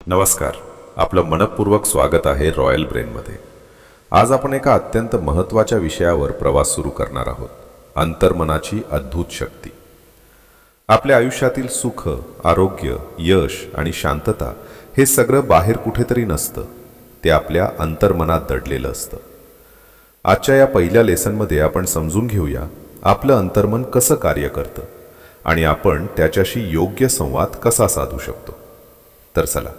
नमस्कार. आपलं मनपूर्वक स्वागत आहे रॉयल ब्रेनमध्ये. आज आपण एका अत्यंत महत्त्वाच्या विषयावर प्रवास सुरू करणार आहोत. अंतर्मनाची अद्भुत शक्ती. आपल्या आयुष्यातील सुख, आरोग्य, यश आणि शांतता हे सगळं बाहेर कुठेतरी नसतं, ते आपल्या अंतर्मनात दडलेलं असतं. आजच्या या पहिल्या लेसनमध्ये आपण समजून घेऊया आपलं अंतर्मन कसं कार्य करतं आणि आपण त्याच्याशी योग्य संवाद कसा साधू शकतो. तर चला,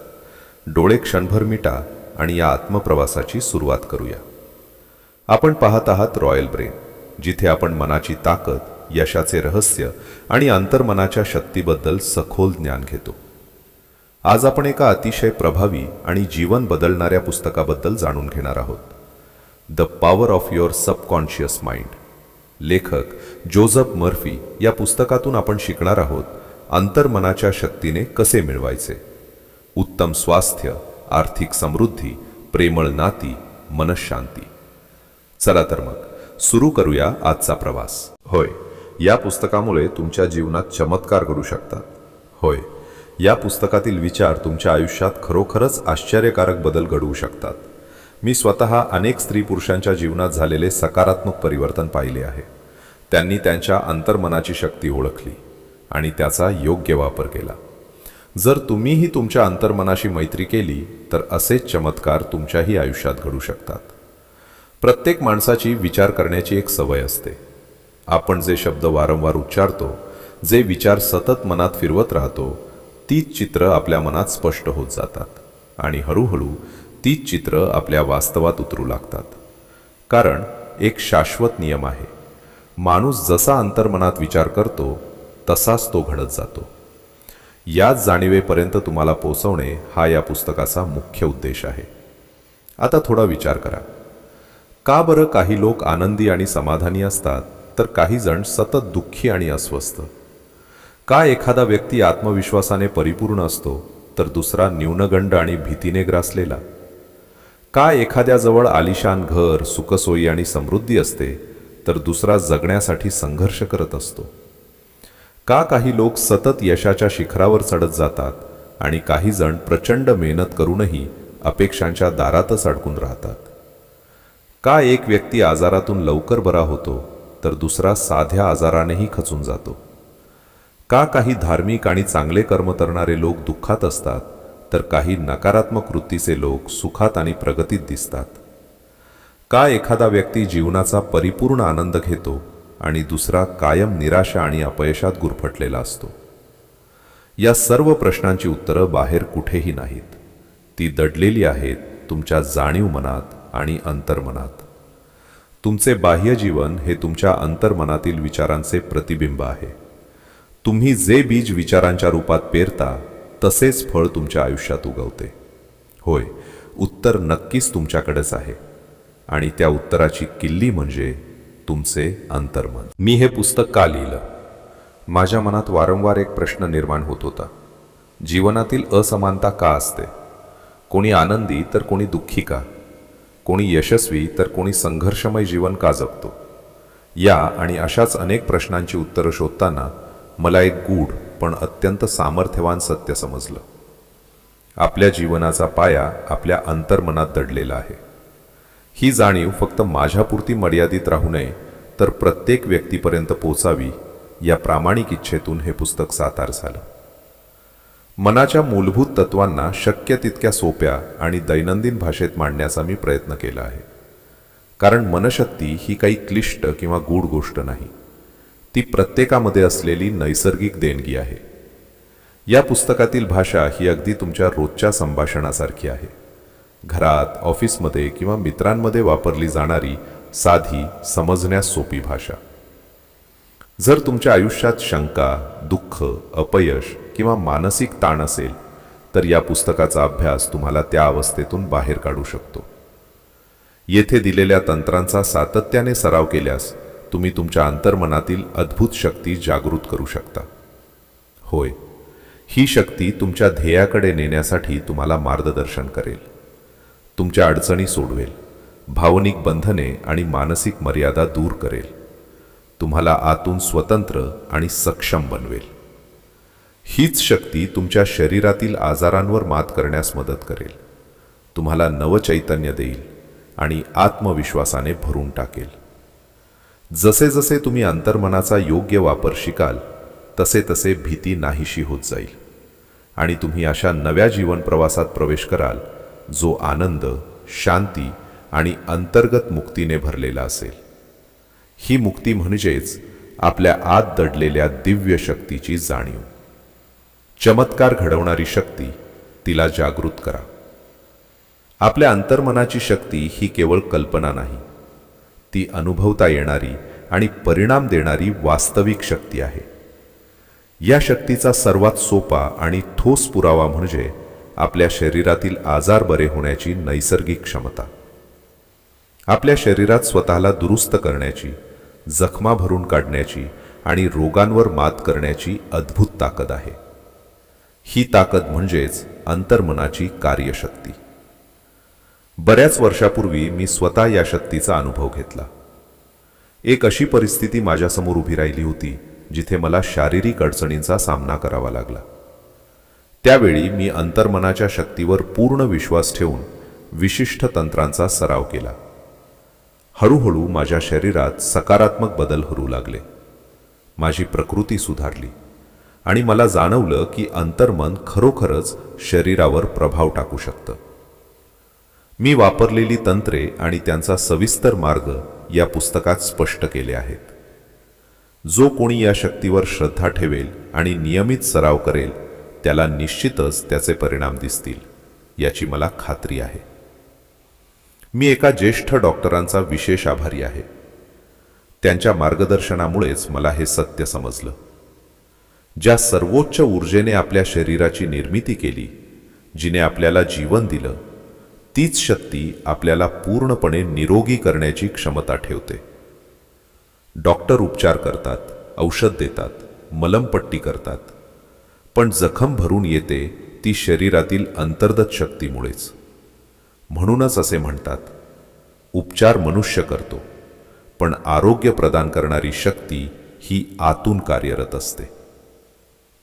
डोळे क्षणभर मिटा आणि या आत्मप्रवासाची सुरुवात करूया. आपण पाहत आहात रॉयल ब्रेन, जिथे आपण मनाची ताकद, यशाचे रहस्य आणि अंतर्मनाच्या शक्तीबद्दल सखोल ज्ञान घेतो. आज आपण एका अतिशय प्रभावी आणि जीवन बदलणाऱ्या पुस्तकाबद्दल जाणून घेणार आहोत. The power of your subconscious mind. लेखक जोझफ मर्फी या पुस्तकातून आपण शिकणार आहोत अंतर्मनाच्या शक्तीने कसे मिळवायचे. उत्तम स्वास्थ्य, आर्थिक समृद्धी, प्रेमळ नाती, मनशांती. चला तर मग सुरू करूया आजचा प्रवास. होय, या पुस्तकामुळे तुमच्या जीवनात चमत्कार घडू शकतात. होय, या पुस्तकातील विचार तुमच्या आयुष्यात खरोखरच आश्चर्यकारक बदल घडवू शकतात. मी स्वतः अनेक स्त्री पुरुषांच्या जीवनात झालेले सकारात्मक परिवर्तन पाहिले आहे. त्यांनी त्यांच्या अंतर्मनाची शक्ती ओळखली आणि त्याचा योग्य वापर केला. जर तुम्हीही तुमच्या अंतर्मनाशी मैत्री केली तर असेच चमत्कार तुमच्याही आयुष्यात घडू शकतात. प्रत्येक माणसाची विचार करण्याची एक सवय असते. आपण जे शब्द वारंवार उच्चारतो, जे विचार सतत मनात फिरवत राहतो, तीच चित्र आपल्या मनात स्पष्ट होत जातात आणि हळूहळू तीच चित्र आपल्या वास्तवात उतरू लागतात. कारण एक शाश्वत नियम आहे, माणूस जसा अंतर्मनात विचार करतो तसाच तो घडत जातो. याच जाणीवेपर्यंत तुम्हाला पोहोचवणे हा या पुस्तकाचा मुख्य उद्देश आहे. आता थोडा विचार करा, का बरं काही लोक आनंदी आणि समाधानी असतात तर काही जण सतत दुःखी आणि अस्वस्थ? का एखादा व्यक्ती आत्मविश्वासाने परिपूर्ण असतो तर दुसरा न्यूनगंड आणि भीतीने ग्रासलेला? का एखाद्याजवळ आलिशान घर, सुखसोयी आणि समृद्धी असते तर दुसरा जगण्यासाठी संघर्ष करत असतो? का काही लोक सतत यशाच्या शिखरावर चढत जातात आणि काही जण प्रचंड मेहनत करूनही अपेक्षांच्या दारातच अडकून राहतात? का एक व्यक्ती आजारातून लवकर बरा होतो तर दुसरा साध्या आजारानेही खचून जातो? का काही धार्मिक आणि चांगले कर्म करणारे लोक दुःखात असतात तर काही नकारात्मक वृत्तीचे लोक सुखात आणि प्रगतीत दिसतात? का एखादा व्यक्ती जीवनाचा परिपूर्ण आनंद घेतो आणि दुसरा कायम निराशा आणि अपयशात गुरफटलेला असतो? या सर्व प्रश्नांची उत्तरं बाहेर कुठेही नाहीत. ती दडलेली आहेत तुमच्या जाणीव मनात आणि अंतर्मनात. तुमचे बाह्य जीवन हे तुमच्या अंतर्मनातील विचारांचे प्रतिबिंब आहे. तुम्ही जे बीज विचारांच्या रूपात पेरता तसेच फळ तुमच्या आयुष्यात उगवते. होय, उत्तर नक्कीच तुमच्याकडेच आहे आणि त्या उत्तराची किल्ली म्हणजे तुमचे अंतर्मन. मी हे पुस्तक का लिहिलं? माझ्या मनात वारंवार एक प्रश्न निर्माण होत होता. जीवनातील असमानता का असते? कोणी आनंदी तर कोणी दुःखी का? कोणी यशस्वी तर कोणी संघर्षमय जीवन का जगतो? या आणि अशाच अनेक प्रश्नांची उत्तरं शोधताना मला एक गूढ पण अत्यंत सामर्थ्यवान सत्य समजलं. आपल्या जीवनाचा पाया आपल्या अंतर्मनात दडलेला आहे. ही जाणीव फक्त माझ्यापुरती मर्यादित राहू नये तर प्रत्येक व्यक्तीपर्यंत पोचावी, या प्रामाणिक इच्छेतून हे पुस्तक साकार झालं. मनाच्या मूलभूत तत्वांना शक्य तितक्या सोप्या आणि दैनंदिन भाषेत मांडण्याचा मी प्रयत्न केला आहे. कारण मनशक्ती ही काही क्लिष्ट किंवा गूढ गोष्ट नाही, ती प्रत्येकामध्ये असलेली नैसर्गिक देणगी आहे. या पुस्तकातील भाषा ही अगदी तुमच्या रोजच्या संभाषणासारखी आहे. घरात, ऑफिसमध्ये किंवा मित्रांमध्ये वापरली जाणारी साधी, समजण्यास सोपी भाषा. जर तुमच्या आयुष्यात शंका, दुःख, अपयश किंवा मानसिक ताण असेल तर या पुस्तकाचा अभ्यास तुम्हाला त्या अवस्थेतून बाहेर काढू शकतो. येथे दिलेल्या तंत्रांचा सातत्याने सराव केल्यास तुम्ही तुमच्या अंतर्मनातील अद्भुत शक्ती जागृत करू शकता. होय, ही शक्ती तुमच्या ध्येयाकडे नेण्यासाठी तुम्हाला मार्गदर्शन करेल, तुमच्या अडचणी सोडवेल, भावनिक बंधने आणि मानसिक मर्यादा दूर करेल, तुम्हाला आतून स्वतंत्र आणि सक्षम बनवेल. हीच शक्ती तुमच्या शरीरातील आजारांवर मात करण्यास मदत करेल, तुम्हाला नवचैतन्य देईल आणि आत्मविश्वासाने भरून टाकेल. जसे जसे तुम्ही अंतर्मनाचा योग्य वापर शिकाल तसे तसे भीती नाहीशी होत जाईल आणि तुम्ही अशा नव्या जीवन प्रवासात प्रवेश कराल जो आनंद, शांती आणि अंतर्गत मुक्तीने भरलेला असेल. ही मुक्ती म्हणजेच आपल्या आत दडलेल्या दिव्य शक्तीची जाणीव. चमत्कार घडवणारी शक्ती, तिला जागृत करा. आपल्या अंतर्मनाची शक्ती ही केवळ कल्पना नाही, ती अनुभवता येणारी आणि परिणाम देणारी वास्तविक शक्ती आहे. या शक्तीचा सर्वात सोपा आणि ठोस पुरावा म्हणजे आपल्या शरीरातील आजार बरे होण्याची नैसर्गिक क्षमता. आपल्या शरीरात स्वतःला दुरुस्त करण्याची, जखमा भरून काढण्याची आणि रोगांवर मात करण्याची अद्भुत ताकद आहे. ही ताकद म्हणजेच अंतर्मनाची कार्यशक्ती. बऱ्याच वर्षापूर्वी मी स्वतः या शक्तीचा अनुभव घेतला. एक अशी परिस्थिती माझ्यासमोर उभी राहिली होती जिथे मला शारीरिक अडचणींचा सामना करावा लागला. त्यावेळी मी अंतर्मनाच्या शक्तीवर पूर्ण विश्वास ठेवून विशिष्ट तंत्रांचा सराव केला. हळूहळू माझ्या शरीरात सकारात्मक बदल होऊ लागले. माझी प्रकृती सुधारली आणि मला जाणवलं की अंतर्मन खरोखरच शरीरावर प्रभाव टाकू शकतं. मी वापरलेली तंत्रे आणि त्यांचा सविस्तर मार्ग या पुस्तकात स्पष्ट केले आहेत. जो कोणी या शक्तीवर श्रद्धा ठेवेल आणि नियमित सराव करेल त्याला निश्चितच त्याचे परिणाम दिसतील, याची मला खात्री आहे. मी एका ज्येष्ठ डॉक्टरांचा विशेष आभारी आहे. त्यांच्या मार्गदर्शनामुळेच मला हे सत्य समजलं. ज्या सर्वोच्च ऊर्जेने आपल्या शरीराची निर्मिती केली, जिने आपल्याला जीवन दिलं, तीच शक्ती आपल्याला पूर्णपणे निरोगी करण्याची क्षमता ठेवते. डॉक्टर उपचार करतात, औषध देतात, मलमपट्टी करतात, पण जखम भरून येते ती शरीरातील अंतर्गत शक्तीमुळेच. म्हणूनच असे म्हणतात, उपचार मनुष्य करतो, पण आरोग्य प्रदान करणारी शक्ती ही आतून कार्यरत असते.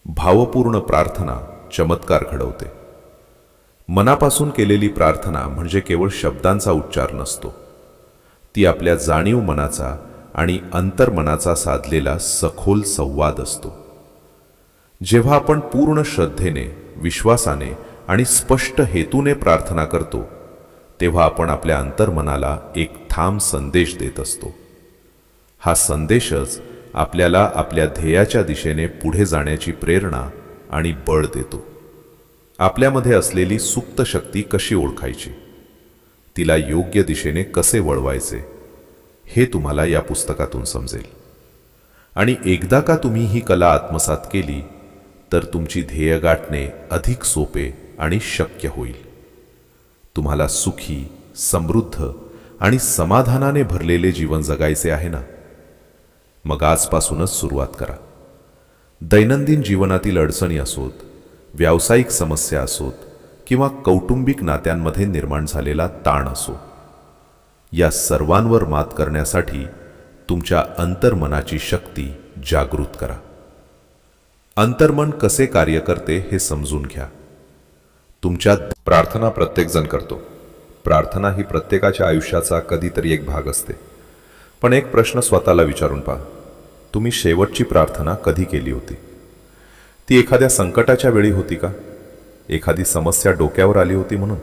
भावपूर्ण प्रार्थना चमत्कार घडवते. मनापासून केलेली प्रार्थना म्हणजे केवळ शब्दांचा उच्चार नसतो, ती आपल्या जाणीव मनाचा आणि अंतर्मनाचा साधलेला सखोल संवाद असतो. जेव्हा आपण पूर्ण श्रद्धेने, विश्वासाने आणि स्पष्ट हेतूने प्रार्थना करतो, तेव्हा आपण आपल्या अंतर्मनाला एक ठाम संदेश देत असतो. हा संदेशच आपल्याला आपल्या ध्येयाच्या दिशेने पुढे जाण्याची प्रेरणा आणि बळ देतो. आपल्यामध्ये असलेली सुप्त शक्ती कशी ओळखायची, तिला योग्य दिशेने कसे वळवायचे, हे तुम्हाला या पुस्तकातून समजेल. आणि एकदा का तुम्ही ही कला आत्मसात केली तर तुमची ध्येय गाठणे अधिक सोपे आणि शक्य होईल. तुम्हाला सुखी, समृद्ध आणि समाधानाने भरलेले जीवन जगायचे आहे ना? मग आजपासूनच सुरुवात करा. दैनंदिन जीवनातील अडचणी असोत, व्यावसायिक समस्या असोत किंवा कौटुंबिक नात्यांमध्ये निर्माण झालेला ताण असो, या सर्वांवर मात करण्यासाठी तुमच्या अंतर्मनाची शक्ती जागृत करा. अंतर्मन कसे कार्य करते हे समजून घ्या. तुमच्या प्रार्थना प्रत्येकजण करतो. प्रार्थना ही प्रत्येकाच्या आयुष्याचा कधीतरी एक भाग असते. पण एक प्रश्न स्वतःला विचारून पहा, तुम्ही शेवटची प्रार्थना कधी केली होती? ती एखाद्या संकटाच्या वेळी होती का? एखादी समस्या डोक्यावर आली होती म्हणून?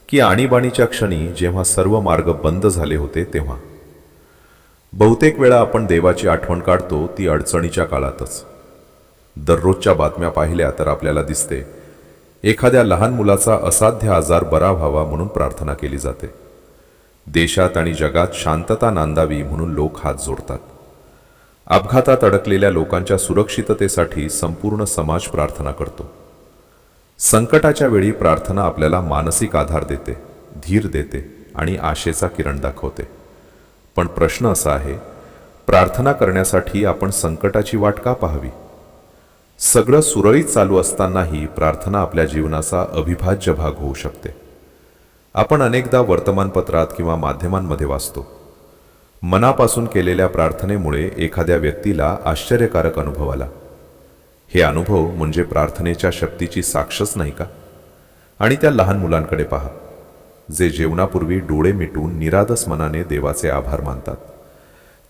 की आणीबाणीच्या क्षणी जेव्हा सर्व मार्ग बंद झाले होते तेव्हा? बहुतेक वेळा आपण देवाची आठवण काढतो ती अडचणीच्या काळातच. दररोजच्या बातम्या पाहिल्या तर आपल्याला दिसते एखाद्या लहान मुलाचा असाध्य आजार बरा व्हावा म्हणून प्रार्थना केली जाते. देशात आणि जगात शांतता नांदावी म्हणून लोक हात जोडतात. अपघातात अडकलेल्या लोकांच्या सुरक्षिततेसाठी संपूर्ण समाज प्रार्थना करतो. संकटाच्या वेळी प्रार्थना आपल्याला मानसिक आधार देते, धीर देते आणि आशेचा किरण दाखवते. पण प्रश्न असा आहे, प्रार्थना करण्यासाठी आपण संकटाची वाट का पाहावी? सगळं सुरळीत चालू असतानाही प्रार्थना आपल्या जीवनाचा अविभाज्य भाग होऊ शकते. आपण अनेकदा वर्तमानपत्रात किंवा माध्यमांमध्ये वाचतो, मनापासून केलेल्या प्रार्थनेमुळे एखाद्या व्यक्तीला आश्चर्यकारक अनुभव आला. हे अनुभव म्हणजे प्रार्थनेच्या शक्तीची साक्षच नाही का? आणि त्या लहान मुलांकडे पहा, जे जेवणापूर्वी डोळे मिटून निरागस मनाने देवाचे आभार मानतात.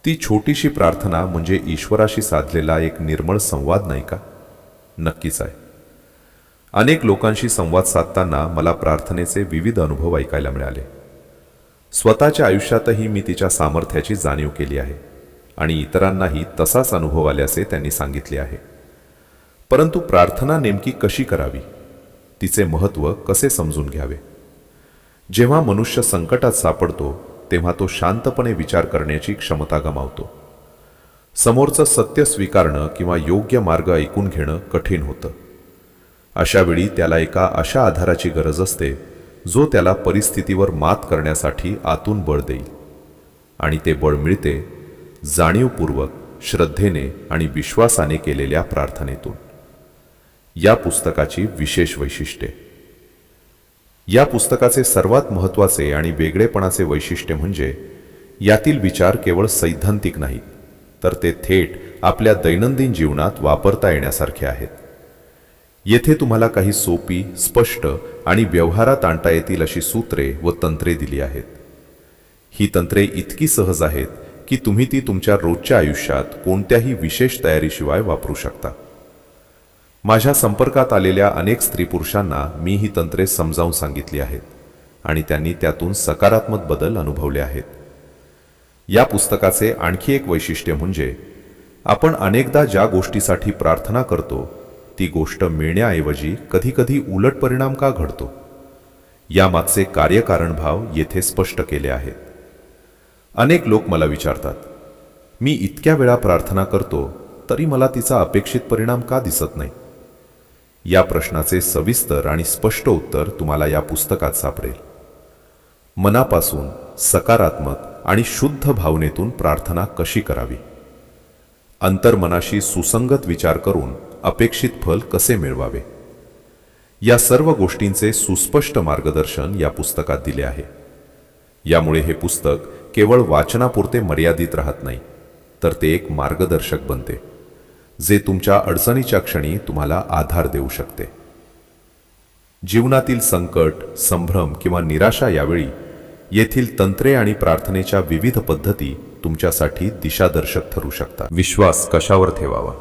ती छोटीशी प्रार्थना म्हणजे ईश्वराशी साधलेला एक निर्मळ संवाद नाही का? नक्कीच आहे. अनेक लोकांशी संवाद साधताना मला प्रार्थनेचे विविध अनुभव ऐकायला मिळाले. स्वतःच्या आयुष्यातही मी तिच्या सामर्थ्याची जाणीव केली आहे आणि इतरांनाही तसाच अनुभव आल्याचे त्यांनी सांगितले आहे. परंतु प्रार्थना नेमकी कशी करावी, तिचे महत्त्व कसे समजून घ्यावे? जेव्हा मनुष्य संकटात सापडतो तेव्हा तो शांतपणे विचार करण्याची क्षमता गमावतो. समोरचं सत्य स्वीकारणं किंवा योग्य मार्ग ऐकून घेणं कठीण होतं. अशा वेळी त्याला एका अशा आधाराची गरज असते जो त्याला परिस्थितीवर मात करण्यासाठी आतून बळ देईल. आणि ते बळ मिळते जाणीवपूर्वक, श्रद्धेने आणि विश्वासाने केलेल्या प्रार्थनेतून. या पुस्तकाची विशेष वैशिष्ट्ये. या पुस्तकाचे सर्वात महत्त्वाचे आणि वेगळेपणाचे वैशिष्ट्य म्हणजे यातील विचार केवळ सैद्धांतिक नाहीत, तर ते थेट आपल्या दैनंदिन जीवनात वापरता येण्यासारखे आहेत. येथे तुम्हाला काही सोपी, स्पष्ट आणि व्यवहारात आणता येतील अशी सूत्रे व तंत्रे दिली आहेत. ही तंत्रे इतकी सहज आहेत की तुम्ही ती तुमच्या रोजच्या आयुष्यात कोणत्याही विशेष तयारीशिवाय वापरू शकता. माझ्या संपर्कात आलेल्या अनेक स्त्री पुरुषांना मी ही तंत्रे समजावून सांगितली आहेत आणि त्यांनी त्यातून सकारात्मक बदल अनुभवले आहेत. या पुस्तकाचे आणखी एक वैशिष्ट्य म्हणजे आपण अनेकदा ज्या गोष्टीसाठी प्रार्थना करतो ती गोष्ट मिळण्याऐवजी कधीकधी उलट परिणाम का घडतो, यामागचे कार्यकारणभाव येथे स्पष्ट केले आहेत. अनेक लोक मला विचारतात, मी इतक्या वेळा प्रार्थना करतो तरी मला तिचा अपेक्षित परिणाम का दिसत नाही? या प्रश्नाचे सविस्तर आणि स्पष्ट उत्तर तुम्हाला या पुस्तकात सापडेल. मनापासून, सकारात्मक आणि शुद्ध भावनेतून प्रार्थना कशी करावी, अंतर्मनाशी सुसंगत विचार करून अपेक्षित फल कसे मिळवावे, या सर्व गोष्टींचे सुस्पष्ट मार्गदर्शन या पुस्तकात दिले आहे. यामुळे हे पुस्तक केवळ वाचनापुरते मर्यादित राहत नाही, तर ते एक मार्गदर्शक बनते जे तुमच्या अडचणीच्या क्षणी तुम्हाला आधार देऊ शकते. जीवनातील संकट, संभ्रम किंवा निराशा यावेळी येथील तंत्रे आणि प्रार्थनेच्या विविध पद्धती तुमच्यासाठी दिशादर्शक ठरू शकतात. विश्वास कशावर ठेवावा?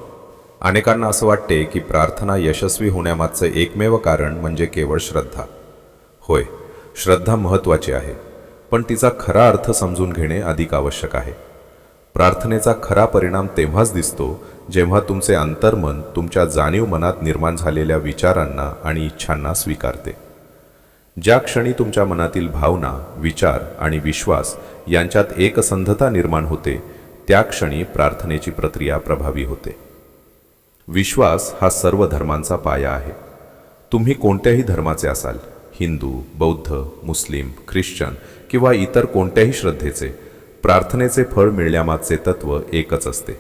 अनेकांना असं वाटते की प्रार्थना यशस्वी होण्यामागचं एकमेव कारण म्हणजे केवळ श्रद्धा. होय, श्रद्धा महत्त्वाची आहे, पण तिचा खरा अर्थ समजून घेणे अधिक आवश्यक आहे. प्रार्थनेचा खरा परिणाम तेव्हाच दिसतो जेव्हा तुमचे अंतर्मन तुमच्या जाणीव मनात निर्माण झालेल्या विचारांना आणि इच्छांना स्वीकारते. ज्या क्षणी तुमच्या मनातील भावना, विचार आणि विश्वास यांच्यात एकसंधता निर्माण होते त्या क्षणी प्रार्थनेची प्रक्रिया प्रभावी होते. विश्वास हा सर्व धर्मांचा पाया आहे. तुम्ही कोणत्याही धर्माचे असाल, हिंदू, बौद्ध, मुस्लिम, ख्रिश्चन किंवा इतर कोणत्याही श्रद्धेचे, प्रार्थनेचे फळ मिळण्यामागचे तत्व एकच असते.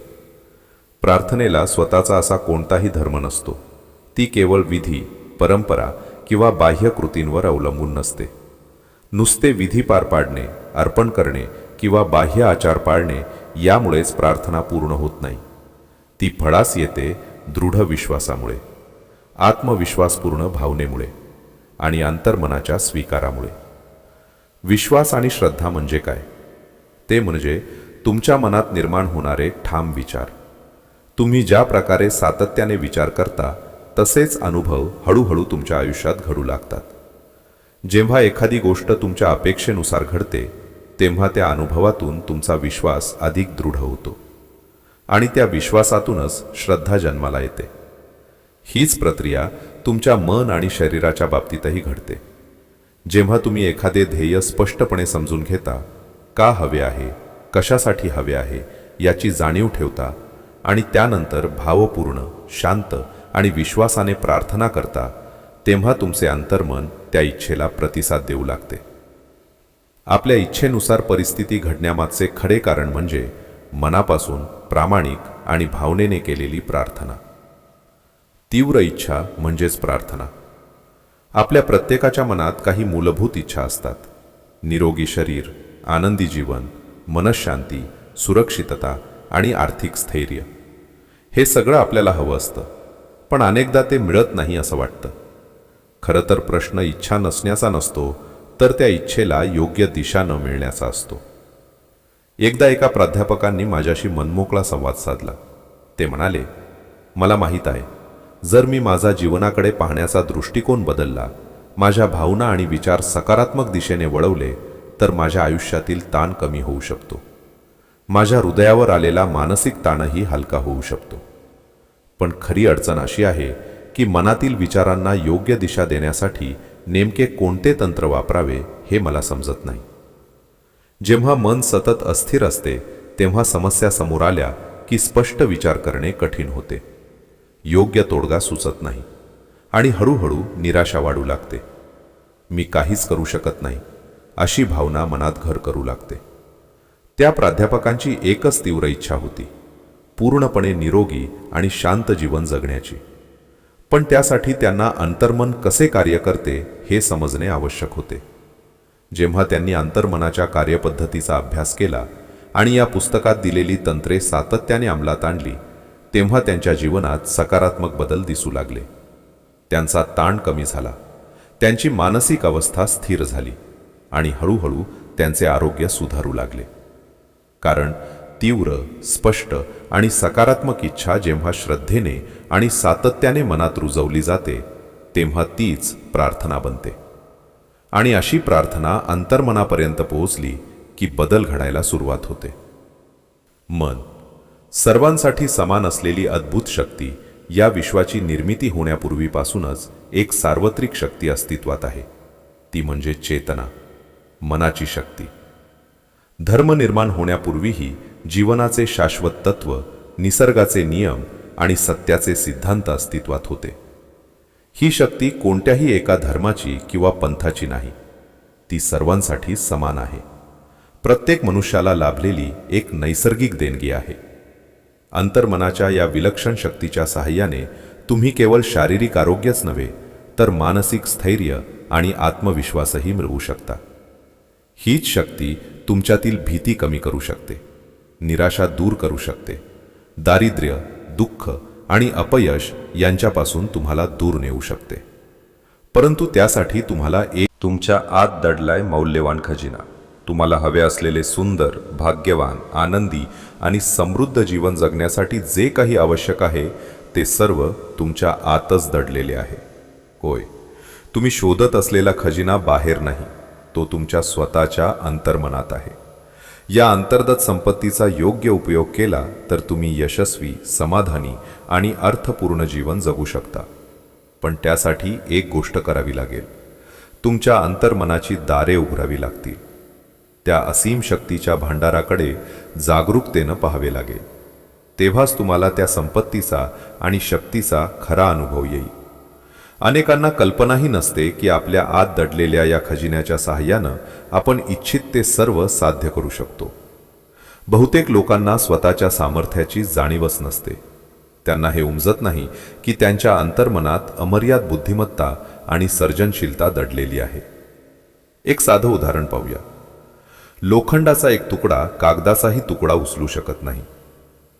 प्रार्थनेला स्वतःचा असा कोणताही धर्म नसतो. ती केवळ विधी, परंपरा किंवा बाह्य कृतींवर अवलंबून नसते. नुसते विधी पार पाडणे, अर्पण करणे किंवा बाह्य आचार पाळणे यामुळेच प्रार्थना पूर्ण होत नाही. ती फळास येते दृढ विश्वासामुळे, आत्मविश्वासपूर्ण भावनेमुळे आणि अंतर्मनाच्या स्वीकारामुळे. विश्वास आणि श्रद्धा म्हणजे काय? ते म्हणजे तुमच्या मनात निर्माण होणारे ठाम विचार. तुम्ही ज्या प्रकारे सातत्याने विचार करता तसेच अनुभव हळूहळू तुमच्या आयुष्यात घडू लागतात. जेव्हा एखादी गोष्ट तुमच्या अपेक्षेनुसार घडते तेव्हा त्या अनुभवातून तुमचा विश्वास अधिक दृढ होतो आणि त्या विश्वासातूनच श्रद्धा जन्माला येते. हीच प्रक्रिया तुमच्या मन आणि शरीराच्या बाबतीतही घडते. जेव्हा तुम्ही एखादे ध्येय स्पष्टपणे समजून घेता, का हवे आहे, कशासाठी हवे आहे याची जाणीव ठेवता आणि त्यानंतर भावपूर्ण, शांत आणि विश्वासाने प्रार्थना करता, तेव्हा तुमचे अंतर्मन त्या इच्छेला प्रतिसाद देऊ लागते. आपल्या इच्छेनुसार परिस्थिती घडण्यामागचे खरे कारण म्हणजे मनापासून, प्रामाणिक आणि भावनेने केलेली प्रार्थना. तीव्र इच्छा म्हणजेच प्रार्थना. आपल्या प्रत्येकाच्या मनात काही मूलभूत इच्छा असतात. निरोगी शरीर, आनंदी जीवन, मनःशांती, सुरक्षितता आणि आर्थिक स्थैर्य. हे सगळं आपल्याला हवं असतं. पण अनेकदा ते मिळत नाही असं वाटतं. खरं तर प्रश्न इच्छा नसण्याचा नसतो, तर त्या इच्छेला योग्य दिशा न मिळण्याचा असतो. एकदा एका प्राध्यापकांनी माझ्याशी मनमोकळा संवाद साधला. ते म्हणाले, मला माहीत आहे, जर मी माझा जीवनाकडे पाहण्याचा दृष्टिकोन बदलला, माझ्या भावना आणि विचार सकारात्मक दिशेने वळवले, तर माझ्या आयुष्यातील ताण कमी होऊ शकतो. माझ्या हृदयावर आलेला मानसिक ताणही हलका होऊ शकतो. पण खरी अडचण अशी आहे की मनातील विचारांना योग्य दिशा देण्यासाठी नेमके कोणते तंत्र वापरावे हे मला समजत नाही. जेव्हा मन सतत अस्थिर असते, तेव्हा समस्या समोर आल्या की स्पष्ट विचार करणे कठीण होते. योग्य तोडगा सुचत नाही आणि हळूहळू निराशा वाढू लागते. मी काहीच करू शकत नाही अशी भावना मनात घर करू लागते. त्या प्राध्यापकांची एकच तीव्र इच्छा होती, पूर्णपणे निरोगी आणि शांत जीवन जगण्याची. पण त्यासाठी त्यांना अंतर्मन कसे कार्य करते हे समजणे आवश्यक होते. जेव्हा त्यांनी अंतर्मनाच्या कार्यपद्धतीचा अभ्यास केला आणि या पुस्तकात दिलेली तंत्रे सातत्याने अंमलात आणली, तेव्हा त्यांच्या जीवनात सकारात्मक बदल दिसू लागले. त्यांचा ताण कमी झाला, त्यांची मानसिक अवस्था स्थिर झाली आणि हळूहळू त्यांचे आरोग्य सुधारू लागले. कारण तीव्र, स्पष्ट आणि सकारात्मक इच्छा जेव्हा श्रद्धेने आणि सातत्याने मनात रुजवली जाते, तेव्हा तीच प्रार्थना बनते. आणि अशी प्रार्थना अंतर्मनापर्यंत पोहोचली की बदल घडायला सुरुवात होते. मन, सर्वांसाठी समान असलेली अद्भुत शक्ती, या विश्वाची निर्मिती होण्यापूर्वीपासूनच एक सार्वत्रिक शक्ती अस्तित्वात आहे. ती म्हणजे चेतना, मनाची शक्ती. धर्म निर्माण होण्यापूर्वीही जीवनाचे शाश्वत तत्व, निसर्गाचे नियम आणि सत्याचे सिद्धांत अस्तित्वात होते. ही शक्ती कोणत्याही एका धर्माची किंवा पंथाची नाही, ती सर्वांसाठी समान आहे. प्रत्येक मनुष्याला लाभलेली एक नैसर्गिक देणगी आहे. अंतर्मनाच्या या विलक्षण शक्तीच्या सहाय्याने तुम्ही केवळ शारीरिक आरोग्यच नव्हे, तर मानसिक स्थैर्य आणि आत्मविश्वासही मिळवू शकता. हीच शक्ती तुमच्यातील भीती कमी करू शकते, निराशा दूर करू शकते, दारिद्र्य, दुःख आणि अपयश यांच्यापासून तुम्हाला दूर नेऊ शकते. परंतु त्यासाठी तुम्हाला तुमच्या आत दडलाय मौल्यवान खजिना. तुम्हाला हवे असलेले सुंदर, भाग्यवान, आनंदी आणि समृद्ध जीवन जगण्यासाठी जे काही आवश्यक आहे, ते सर्व तुमच्या आतच दडलेले आहे. होय, तुम्ही शोधत असलेला खजिना बाहेर नाही, तो तुमच्या स्वतःच्या अंतर्मनात आहे. या अंतर्गत संपत्तीचा योग्य उपयोग केला तर तुम्ही यशस्वी, समाधानी आणि अर्थपूर्ण जीवन जगू शकता. पण त्यासाठी एक गोष्ट करावी लागेल. तुमच्या अंतर्मनाची दारे उघडावी लागतील. त्या असीम शक्तीच्या भांडाराकडे जागरूकतेनं पाहावे लागेल. तेव्हाच तुम्हाला त्या संपत्तीचा आणि शक्तीचा खरा अनुभव येईल. अनेकांना कल्पनाही नसते की आपल्या आत दडलेल्या या खजिन्याच्या सहाय्यानं आपण इच्छित ते सर्व साध्य करू शकतो. बहुतेक लोकांना स्वतःच्या सामर्थ्याची जाणीवच नसते. त्यांना हे उमजत नाही की त्यांच्या अंतर्मनात अमर्याद बुद्धिमत्ता आणि सर्जनशीलता दडलेली आहे. एक साधं उदाहरण पाहूया. लोखंडाचा एक तुकडा कागदाचाही तुकडा उचलू शकत नाही,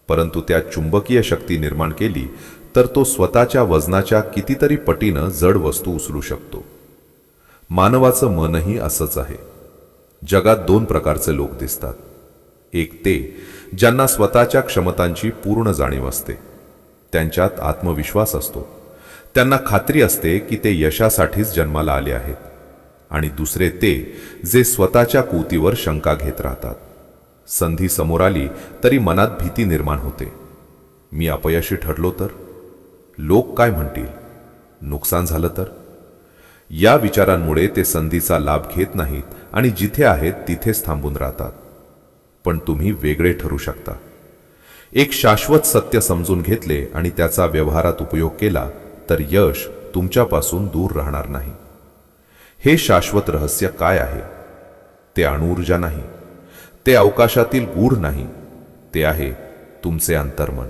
परंतु त्या चुंबकीय शक्ती निर्माण केली तर तो स्वतःच्या वजनाच्या कितीतरी पटीनं जड वस्तू उचलू शकतो. मानवाचं मनही असंच आहे. जगात दोन प्रकारचे लोक दिसतात. एक ते ज्यांना स्वतःच्या क्षमतांची पूर्ण जाणीव असते, त्यांच्यात आत्मविश्वास असतो, त्यांना खात्री असते की ते यशासाठीच जन्माला आले आहेत. आणि दुसरे ते जे स्वतःच्या कुवतीवर शंका घेत राहतात. संधी समोर आली तरी मनात भीती निर्माण होते. मी अपयशी ठरलो तर? लोक काय म्हणतील? नुकसान झालं तर? या विचारांमुळे ते संधीचा लाभ घेत नाहीत आणि जिथे आहेत तिथेच थांबून राहतात. पण तुम्ही वेगळे ठरू शकता. एक शाश्वत सत्य समजून घेतले आणि त्याचा व्यवहारात उपयोग केला तर यश तुमच्यापासून दूर राहणार नाही. हे शाश्वत रहस्य काय आहे? ते अणुऊर्जा नाही, ते अवकाशातील गूढ नाही, ते आहे तुमचे अंतर्मन.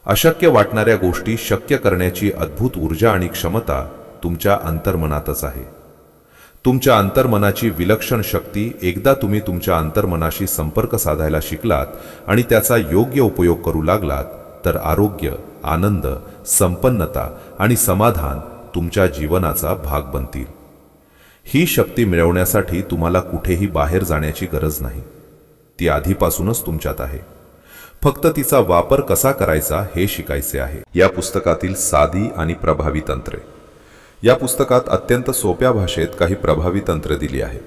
अशक्य वाटणाऱ्या गोष्टी शक्य करण्याची अद्भुत ऊर्जा आणि क्षमता तुमच्या अंतर्मनातच आहे. तुमच्या अंतर्मनाची विलक्षण शक्ती एकदा तुम्ही तुमच्या अंतर्मनाशी संपर्क साधायला शिकलात आणि त्याचा योग्य उपयोग करू लागलात, तर आरोग्य, आनंद, संपन्नता आणि समाधान तुमच्या जीवनाचा भाग बनतील. ही शक्ती मिळवण्यासाठी तुम्हाला कुठेही बाहेर जाण्याची गरज नाही. ती आधीपासूनच तुमच्यात आहे. फक्त तिचा वापर कसा करायचा हे शिकायचे आहे. या पुस्तकातील साधी आणि प्रभावी तंत्रे. या पुस्तकात अत्यंत सोप्या भाषेत काही प्रभावी तंत्रे दिली आहेत.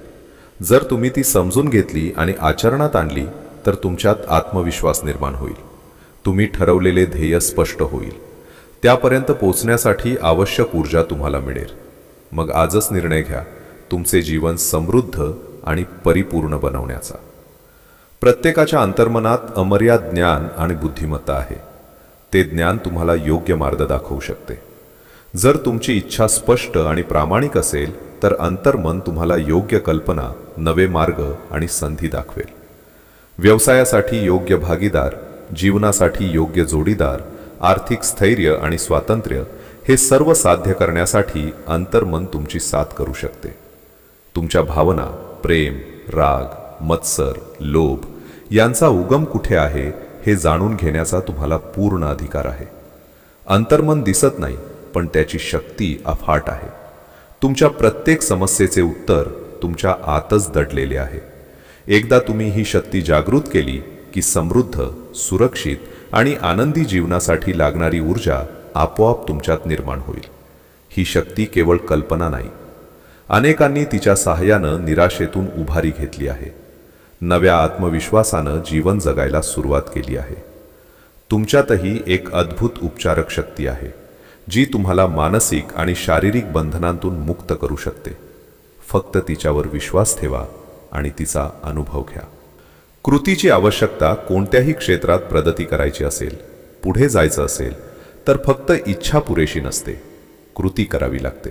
जर तुम्ही ती समजून घेतली आणि आचरणात आणली तर तुमच्यात आत्मविश्वास निर्माण होईल. तुम्ही ठरवलेले ध्येय स्पष्ट होईल. त्यापर्यंत पोहोचण्यासाठी आवश्यक ऊर्जा तुम्हाला मिळेल. मग आजच निर्णय घ्या तुमचे जीवन समृद्ध आणि परिपूर्ण बनवण्याचा. प्रत्येकाच्या अंतर्मनात अमर्याद ज्ञान आणि बुद्धिमत्ता आहे. ते ज्ञान तुम्हाला योग्य मार्ग दाखवू शकते. जर तुमची इच्छा स्पष्ट आणि प्रामाणिक असेल तर अंतर्मन तुम्हाला योग्य कल्पना, नवे मार्ग आणि संधी दाखवेल. व्यवसायासाठी योग्य भागीदार, जीवनासाठी योग्य जोडीदार, आर्थिक स्थैर्य आणि स्वातंत्र्य हे सर्व साध्य करण्यासाठी अंतर्मन तुमची साथ करू शकते. तुमच्या भावना, प्रेम, राग, मत्सर, लोभ यांचा उगम कुठे आहे हे जाणून घेण्याचा तुम्हाला पूर्ण अधिकार आहे. अंतर्मन दिसत नाही पण त्याची शक्ती अफाट आहे. तुमच्या प्रत्येक समस्येचे उत्तर तुमच्या आतच दडलेले आहे. एकदा तुम्ही ही शक्ती जागृत केली की समृद्ध, सुरक्षित आणि आनंदी जीवनासाठी लागणारी ऊर्जा आपोआप तुमच्यात निर्माण होईल. ही शक्ती केवळ कल्पना नाही. अनेकांनी तिच्या सहाय्यानं निराशेतून उभारी घेतली आहे. नव्या आत्मविश्वासानं जीवन जगायला सुरुवात केली आहे. तुमच्यातही एक अद्भुत उपचारक शक्ती आहे जी तुम्हाला मानसिक आणि शारीरिक बंधनांतून मुक्त करू शकते. फक्त तिच्यावर विश्वास ठेवा आणि तिचा अनुभव घ्या. कृतीची आवश्यकता कोणत्याही क्षेत्रात प्रगती करायची असेल, पुढे जायचं असेल तर फक्त इच्छा पुरेशी नसते. कृती करावी लागते.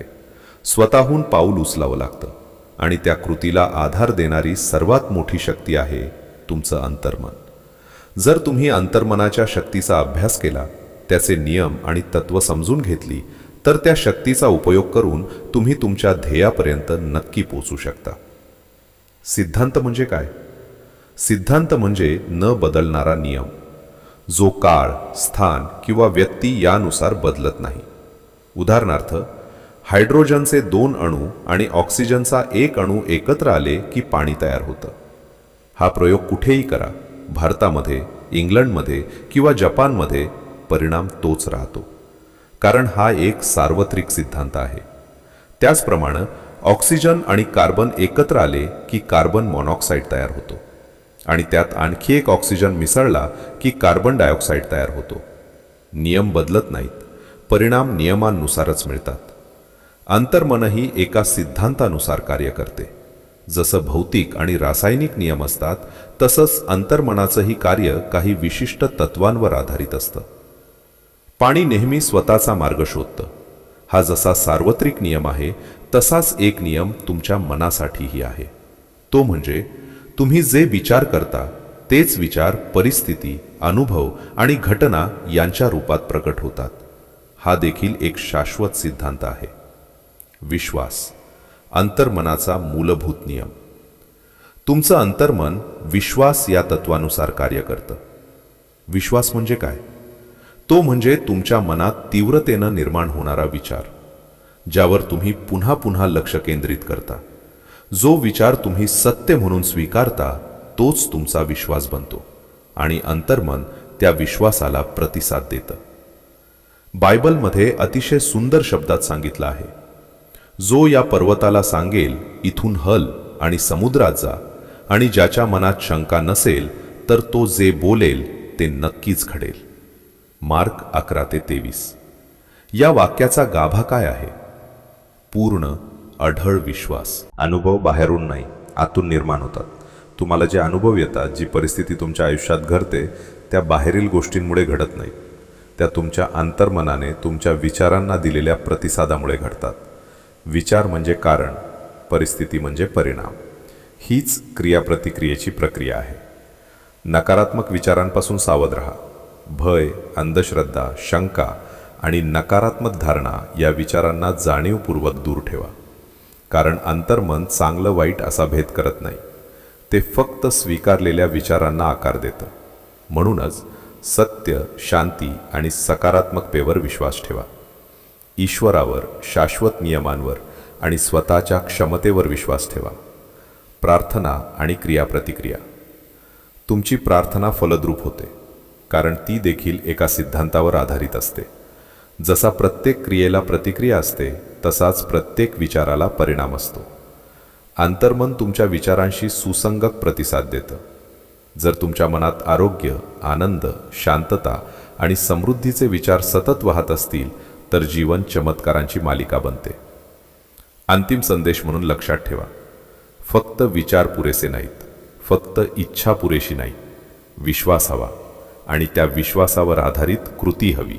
स्वतःहून पाऊल उचलावं लागतं आणि त्या कृतीला आधार देणारी सर्वात मोठी शक्ती आहे तुमचं अंतर्मन. जर तुम्ही अंतर्मनाच्या शक्तीचा अभ्यास केला, त्याचे नियम आणि तत्व समजून घेतली तर त्या शक्तीचा उपयोग करून तुम्ही तुमच्या ध्येयापर्यंत नक्की पोहोचू शकता. सिद्धांत म्हणजे काय? सिद्धांत म्हणजे न बदलणारा नियम, जो काळ, स्थान किंवा व्यक्ती यानुसार बदलत नाही. उदाहरणार्थ, हायड्रोजनचे 2 अणू आणि ऑक्सिजनचा 1 अणू एकत्र आले की पाणी तयार होतं. हा प्रयोग कुठेही करा, भारतामध्ये, इंग्लंडमध्ये किंवा जपानमध्ये, परिणाम तोच राहतो. कारण हा एक सार्वत्रिक सिद्धांत आहे. त्याचप्रमाणे ऑक्सिजन आणि कार्बन एकत्र आले की कार्बन मोनॉक्साईड तयार होतो आणि त्यात आणखी एक ऑक्सिजन मिसळला की कार्बन डायऑक्साईड तयार होतो. नियम बदलत नाहीत, परिणाम नियमांनुसारच मिळतात. अंतर्मनही एका सिद्धांतानुसार कार्य करते. जसं भौतिक आणि रासायनिक नियम असतात तसंच अंतर्मनाचंही कार्य काही विशिष्ट तत्वांवर आधारित असतं. पाणी नेहमी स्वतःचा मार्ग शोधतं. हा जसा सार्वत्रिक नियम आहे तसाच एक नियम तुमच्या मनासाठीही आहे. तो म्हणजे तुम्ही जे विचार करता तेच विचार परिस्थिती, अनुभव आणि घटना यांच्या रूपात प्रकट होतात. हा देखील एक शाश्वत सिद्धांत आहे. विश्वास, अंतर्मनाचा मूलभूत नियम. तुमचं अंतर्मन विश्वास या तत्वानुसार कार्य करतं. विश्वास म्हणजे काय? तो म्हणजे तुमच्या मनात तीव्रतेनं निर्माण होणारा विचार, ज्यावर तुम्ही पुन्हा पुन्हा लक्ष केंद्रित करता. जो विचार तुम्ही सत्य म्हणून स्वीकारता तोच तुमचा विश्वास बनतो आणि अंतर्मन त्या विश्वासाला प्रतिसाद देतं. बायबलमध्ये अतिशय सुंदर शब्दात सांगितलं आहे, जो या पर्वताला सांगेल इथून हल आणि समुद्रात जा, आणि ज्याच्या मनात शंका नसेल तर तो जे बोलेल ते नक्कीच घडेल. मार्क 11-23. या वाक्याचा गाभा काय आहे? पूर्ण अढळ विश्वास. अनुभव बाहेरून नाही, आतून निर्माण होतात. तुम्हाला जे अनुभव येतात, जी परिस्थिती तुमच्या आयुष्यात घडते, त्या बाहेरील गोष्टींमुळे घडत नाही. त्या तुमच्या अंतर्मनाने तुमच्या विचारांना दिलेल्या प्रतिसादामुळे घडतात. विचार म्हणजे कारण, परिस्थिती म्हणजे परिणाम. हीच क्रियाप्रतिक्रियेची प्रक्रिया आहे. नकारात्मक विचारांपासून सावध राहा. भय, अंधश्रद्धा, शंका आणि नकारात्मक धारणा या विचारांना जाणीवपूर्वक दूर ठेवा. कारण अंतर्मन चांगलं वाईट असा भेद करत नाही. ते फक्त स्वीकारलेल्या विचारांना आकार देतं. म्हणूनच सत्य, शांती आणि सकारात्मकतेवर विश्वास ठेवा. ईश्वरावर, शाश्वत नियमांवर आणि स्वतःच्या क्षमतेवर विश्वास ठेवा. प्रार्थना आणि क्रियाप्रतिक्रिया. तुमची प्रार्थना फलद्रूप होते, कारण ती देखील एका सिद्धांतावर आधारित असते. जसा प्रत्येक क्रियेला प्रतिक्रिया असते, तसाच प्रत्येक विचाराला परिणाम असतो. अंतर्मन तुमच्या विचारांशी सुसंगत प्रतिसाद देतं. जर तुमच्या मनात आरोग्य, आनंद, शांतता आणि समृद्धीचे विचार सतत वाहत असतील, तर जीवन चमत्कारांची मालिका बनते. अंतिम संदेश म्हणून लक्षात ठेवा, फक्त विचार पुरेसे नाहीत, फक्त इच्छा पुरेशी नाही. विश्वास हवा आणि त्या विश्वासावर आधारित कृती हवी.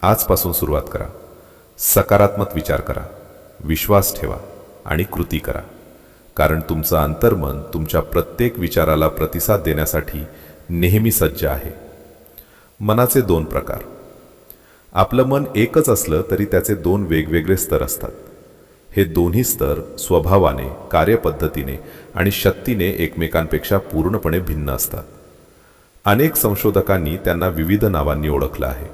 आजपासून सुरुवात करा. सकारात्मक विचार करा, विश्वास ठेवा आणि कृती करा. कारण तुमचं अंतर्मन तुमच्या प्रत्येक विचाराला प्रतिसाद देण्यासाठी नेहमी सज्ज आहे. मनाचे दोन प्रकार. आपलं मन एकच असलं तरी त्याचे दोन वेगवेगळे स्तर असतात. हे दोन्ही स्तर स्वभावाने, कार्यपद्धतीने आणि शक्तीने एकमेकांपेक्षा पूर्णपणे भिन्न असतात. अनेक संशोधकांनी त्यांना विविध नावांनी ओळखलं आहे.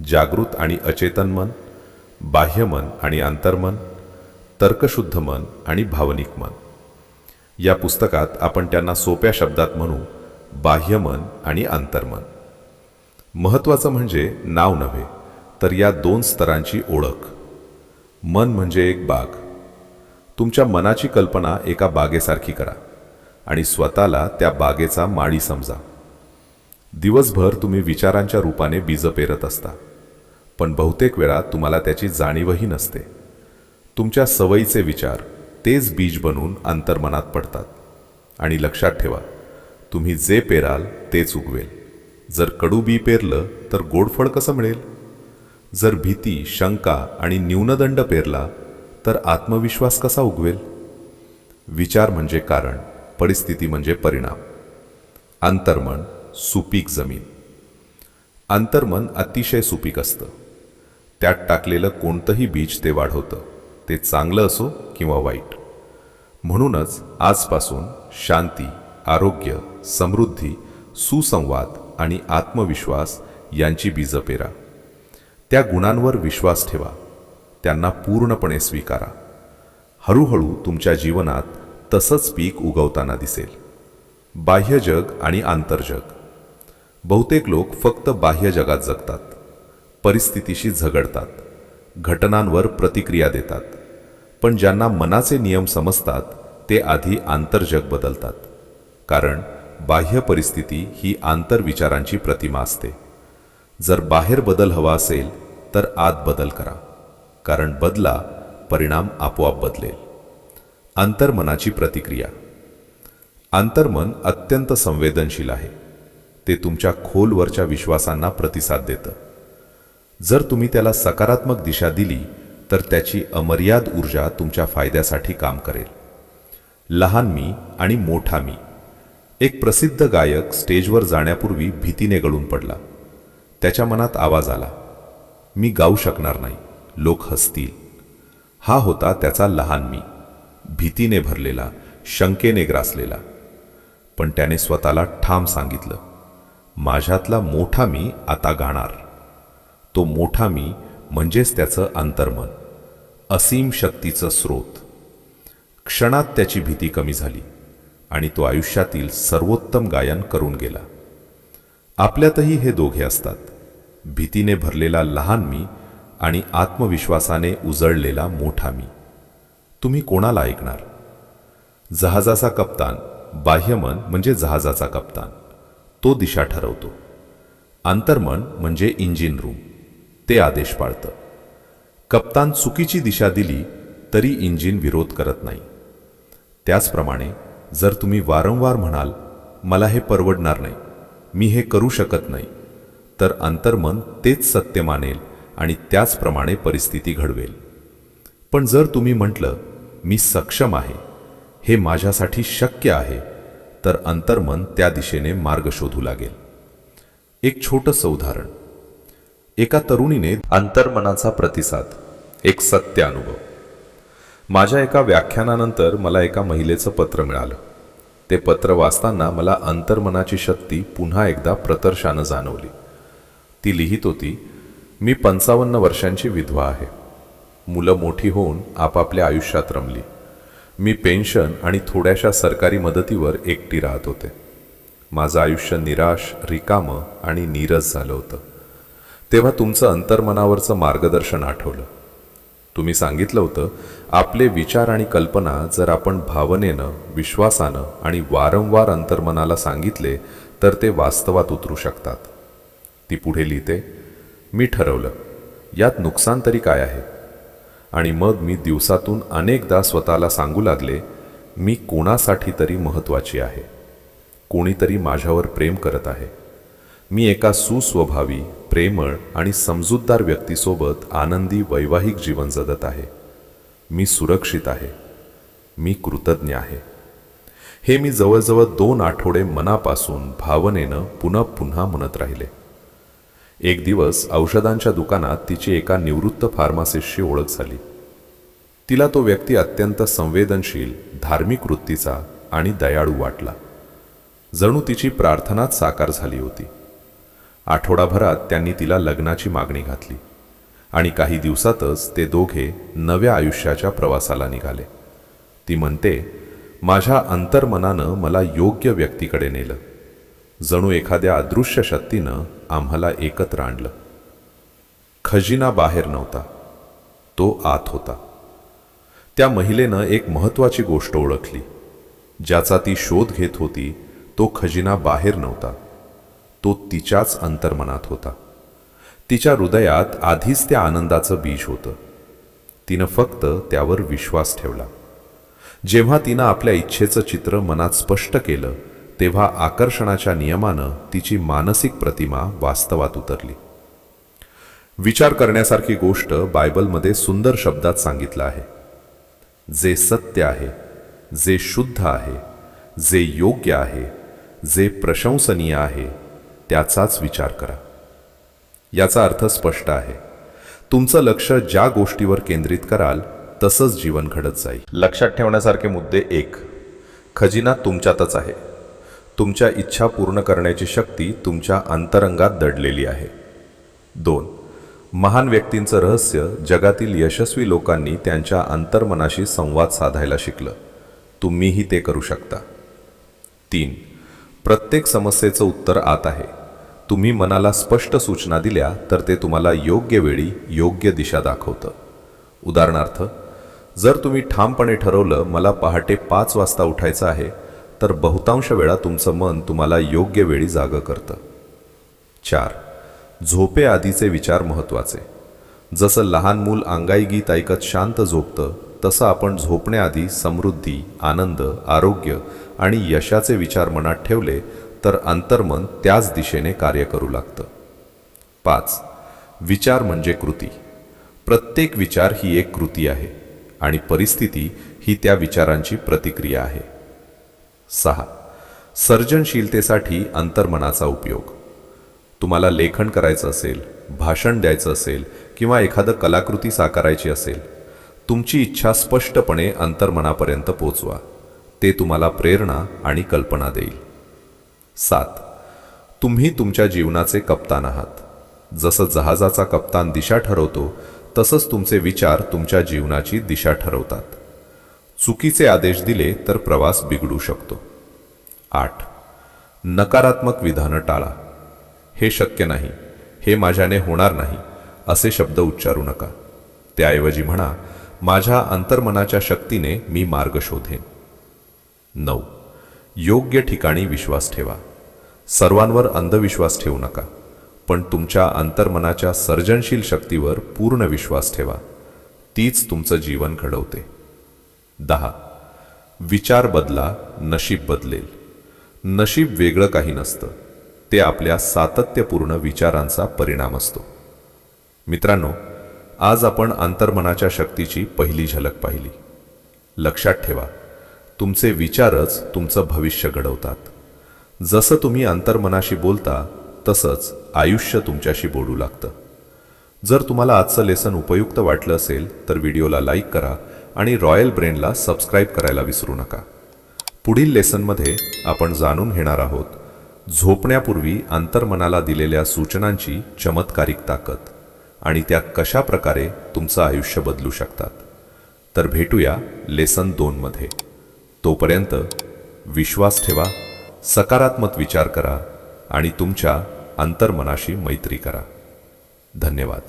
जागृत आणि अचेतन मन, बाह्यमन आणि अंतर्मन, तर्कशुद्ध मन आणि भावनिक मन. या पुस्तकात आपण त्यांना सोप्या शब्दात म्हणू, बाह्यमन आणि अंतर्मन. महत्त्वाचं म्हणजे नाव नव्हे, तर या दोन स्तरांची ओळख. मन म्हणजे एक बाग. तुमच्या मनाची कल्पना एका बागेसारखी करा आणि स्वतःला त्या बागेचा माळी समजा. दिवसभर तुम्ही विचारांच्या रूपाने बीज पेरत असता, पण बहुतेक वेळा तुम्हाला त्याची जाणीवही नसते. तुमच्या सवयीचे विचार तेच बीज बनून अंतर्मनात पडतात. आणि लक्षात ठेवा, तुम्ही जे पेराल तेच उगवेल. जर कडू बी पेरलं तर गोड फळ कसं मिळेल? जर भीती, शंका आणि न्यूनदंड पेरला तर आत्मविश्वास कसा उगवेल? विचार म्हणजे कारण, परिस्थिती म्हणजे परिणाम. अंतर्मन सुपीक जमीन. अंतर्मन अतिशय सुपीक असतं. त्यात टाकलेलं कोणतंही बीज ते वाढवतं, ते चांगलं असो किंवा वाईट. म्हणूनच आजपासून शांती, आरोग्य, समृद्धी, सुसंवाद आणि आत्मविश्वास यांची बीजं पेरा. त्या गुणांवर विश्वास ठेवा, त्यांना पूर्णपणे स्वीकारा. हळूहळू तुमच्या जीवनात तसंच पीक उगवताना दिसेल. बाह्य जग आणि आंतरजग. बहुतेक लोक फक्त बाह्य जगात जगतात, परिस्थितीशी झगडतात, घटनांवर प्रतिक्रिया देतात. पण ज्यांना मनाचे नियम समजतात ते आधी आंतरजग बदलतात. कारण बाह्य परिस्थिती ही आंतरविचारांची प्रतिमा असते. जर बाहेर बदल हवा असेल तर आत बदल करा, कारण बदला परिणाम आपोआप बदलेल. अंतर्मनाची प्रतिक्रिया. अंतर्मन अत्यंत संवेदनशील आहे. ते तुमच्या खोलवरच्या विश्वासांना प्रतिसाद देतं. जर तुम्ही त्याला सकारात्मक दिशा दिली तर त्याची अमर्याद ऊर्जा तुमच्या फायद्यासाठी काम करेल. लहान मी आणि मोठा मी. एक प्रसिद्ध गायक स्टेजवर जाण्यापूर्वी भीतीने गळून पडला. त्याच्या मनात आवाज आला, मी गाऊ शकणार नाही, लोक हसतील. हा होता त्याचा लहान मी, भीतीने भरलेला, शंकेने ग्रासलेला. पण त्याने स्वतःला ठाम सांगितलं, माझ्यातला मोठा मी आता गाणार. तो मोठा मी म्हणजेच त्याचं अंतर्मन, असीम शक्तीचं स्रोत. क्षणात त्याची भीती कमी झाली आणि तो आयुष्यातील सर्वोत्तम गायन करून गेला. आपल्यातही हे दोघे असतात, भीतीने भरलेला लहान मी आणि आत्मविश्वासाने उजळलेला मोठा मी. तुम्ही कोणाला ऐकणार? जहाजाचा कप्तान, बाह्यमन म्हणजे जहाजाचा कप्तान, तो दिशा ठरवतो. अंतर्मन म्हणजे इंजिन रूम, ते आदेश पाळतं. कप्तान चुकीची दिशा दिली तरी इंजिन विरोध करत नाही. त्याचप्रमाणे जर तुम्ही वारंवार म्हणाल, मला हे परवडणार नाही, मी हे करू शकत नाही, तर अंतर्मन तेच सत्य मानेल आणि त्याचप्रमाणे परिस्थिती घडवेल. पण जर तुम्ही म्हटलं, मी सक्षम आहे, हे माझ्यासाठी शक्य आहे, तर अंतर्मन त्या दिशेने मार्ग शोधू लागेल. एक छोटंसं उदाहरण. एका तरुणीने अंतर्मनाचा प्रतिसाद, एक सत्य अनुभव. माझ्या एका व्याख्यानानंतर मला एका महिलेचं पत्र मिळालं. ते पत्र वाचताना मला अंतर्मनाची शक्ती पुन्हा एकदा प्रकर्षानं जाणवली. ती लिहित होती, मी 55 वर्षांची विधवा आहे. मुलं मोठी होऊन आपापल्या आयुष्यात रमली. मी पेन्शन आणि थोड्याशा सरकारी मदतीवर एकटी राहत होते. माझं आयुष्य निराश, रिकामं आणि नीरस झालं होतं. तेव्हा तुमचं अंतर्मनावरचं मार्गदर्शन आठवलं. तुम्ही सांगितलं होतं, आपले विचार आणि कल्पना जर आपण भावनेनं, विश्वासानं आणि वारंवार अंतर्मनाला सांगितले तर ते वास्तवात उतरू शकतात. ती पुढे लिहिते, मी ठरवलं, यात नुकसान तरी काय आहे? आणि मग मी दिवसातून अनेकदा स्वतःला सांगू लागले, मी कोणासाठी तरी महत्त्वाची आहे. कोणीतरी माझ्यावर प्रेम करत आहे. मी एका सुस्वभावी, प्रेमळ आणि समजूतदार व्यक्तीसोबत आनंदी वैवाहिक जीवन जगत आहे. मी सुरक्षित आहे. मी कृतज्ञ आहे. हे मी जवळजवळ 2 आठवडे मनापासून, भावनेनं पुन्हा म्हणत राहिले. एक दिवस औषधांच्या दुकानात तिची एका निवृत्त फार्मासिस्टशी ओळख झाली. तिला तो व्यक्ती अत्यंत संवेदनशील, धार्मिक वृत्तीचा आणि दयाळू वाटला. जणू तिची प्रार्थनाच साकार झाली होती. आठवडाभरात त्यांनी तिला लग्नाची मागणी घातली आणि काही दिवसातच ते दोघे नव्या आयुष्याच्या प्रवासाला निघाले. ती म्हणते, माझ्या अंतर्मनानं मला योग्य व्यक्तीकडे नेलं. जणू एखाद्या अदृश्य शक्तीनं आम्हाला एकत्र आणलं. खजिना बाहेर नव्हता, तो आत होता. त्या महिलेनं एक महत्त्वाची गोष्ट ओळखली. ज्याचा ती शोध घेत होती तो खजिना बाहेर नव्हता, तो तिच्याच अंतर्मनात होता. तिच्या हृदयात आधीच त्या आनंदाचं बीज होतं. तिनं फक्त त्यावर विश्वास ठेवला. जेव्हा तिनं आपल्या इच्छेचं चित्र मनात स्पष्ट केलं तेव्हा आकर्षणाच्या नियमानं तिची मानसिक प्रतिमा वास्तवात उतरली. विचार करण्यासारखी गोष्ट बायबलमध्ये सुंदर शब्दात सांगितलं आहे. जे सत्य आहे, जे शुद्ध आहे, जे योग्य आहे, जे प्रशंसनीय आहे, त्याचाच विचार करा. याचा अर्थ स्पष्ट आहे. तुमचं लक्ष ज्या गोष्टीवर केंद्रित कराल तसंच जीवन घडत जाईल. लक्षात ठेवण्यासारखे मुद्दे. 1. खजिना तुमच्यातच आहे. तुमच्या इच्छा पूर्ण करण्याची शक्ती तुमच्या अंतरंगात दडलेली आहे. 2. महान व्यक्तींचं रहस्य जगातील यशस्वी लोकांनी त्यांच्या अंतर्मनाशी संवाद साधायला शिकलं. तुम्हीही ते करू शकता. 3. प्रत्येक समस्येचं उत्तर आत आहे. तुम्ही मनाला स्पष्ट सूचना दिल्या तर ते तुम्हाला योग्य वेळी योग्य दिशा दाखवतं. उदाहरणार्थ, जर तुम्ही ठामपणे ठरवलं मला पहाटे 5 वाजता उठायचं आहे तर बहुतांश वेळा तुमचं मन तुम्हाला योग्य वेळी जागं करतं. 4. झोपेआधीचे विचार महत्त्वाचे. जसं लहान मूल अंगाई गीत ऐकत शांत झोपतं तसं आपण झोपण्याआधी समृद्धी, आनंद, आरोग्य आणि यशाचे विचार मनात ठेवले तर अंतर्मन त्याच दिशेने कार्य करू लागतं. 5. विचार म्हणजे कृती. प्रत्येक विचार ही एक कृती आहे आणि परिस्थिती ही त्या विचारांची प्रतिक्रिया आहे. 6. सर्जनशीलतेसाठी अंतर्मनाचा उपयोग. तुम्हाला लेखन करायचं असेल, भाषण द्यायचं असेल किंवा एखादं कलाकृती साकारायची असेल, तुमची इच्छा स्पष्टपणे अंतर्मनापर्यंत पोचवा. ते तुम्हाला प्रेरणा आणि कल्पना देईल. 7. तुम्ही तुमच्या जीवनाचे कप्तान आहात. जसं जहाजाचा कप्तान दिशा ठरवतो तसंच तुमचे विचार तुमच्या जीवनाची दिशा ठरवतात. चुकीचे आदेश दिले तर प्रवास बिघडू शकतो. 8. नकारात्मक विधानं टाळा. हे शक्य नाही, हे माझ्याने होणार नाही असे शब्द उच्चारू नका. त्याऐवजी म्हणा, माझ्या अंतर्मनाच्या शक्तीने मी मार्ग शोधेन. 9. योग्य ठिकाणी विश्वास ठेवा. सर्वांवर अंधविश्वास ठेवू नका, पण तुमच्या अंतर्मनाच्या सर्जनशील शक्तीवर पूर्ण विश्वास ठेवा. तीच तुमचं जीवन घडवते. 10. विचार बदला, नशीब बदलेल. नशीब वेगळं काही नसतं, ते आपल्या सातत्यपूर्ण विचारांचा परिणाम असतो. मित्रांनो, आज आपण अंतर्मनाच्या शक्तीची पहिली झलक पाहिली. लक्षात ठेवा, तुमचे विचारच तुमचं भविष्य घडवतात. जसं तुम्ही अंतर्मनाशी बोलता तसंच आयुष्य तुमच्याशी बोलू लागतं. जर तुम्हाला आजचं लेसन उपयुक्त वाटलं असेल तर व्हिडिओला लाईक करा आणि रॉयल ब्रेनला सबस्क्राईब करायला विसरू नका. पुढील लेसनमध्ये आपण जाणून घेणार आहोत झोपण्यापूर्वी अंतर्मनाला दिलेल्या सूचनांची चमत्कारिक ताकद आणि त्या कशा प्रकारे तुमचं आयुष्य बदलू शकतात. तर भेटूया लेसन 2 मध्ये. तोपर्यंत विश्वास ठेवा, सकारात्मक विचार करा आणि तुमच्या अंतर्मनाशी मैत्री करा. धन्यवाद.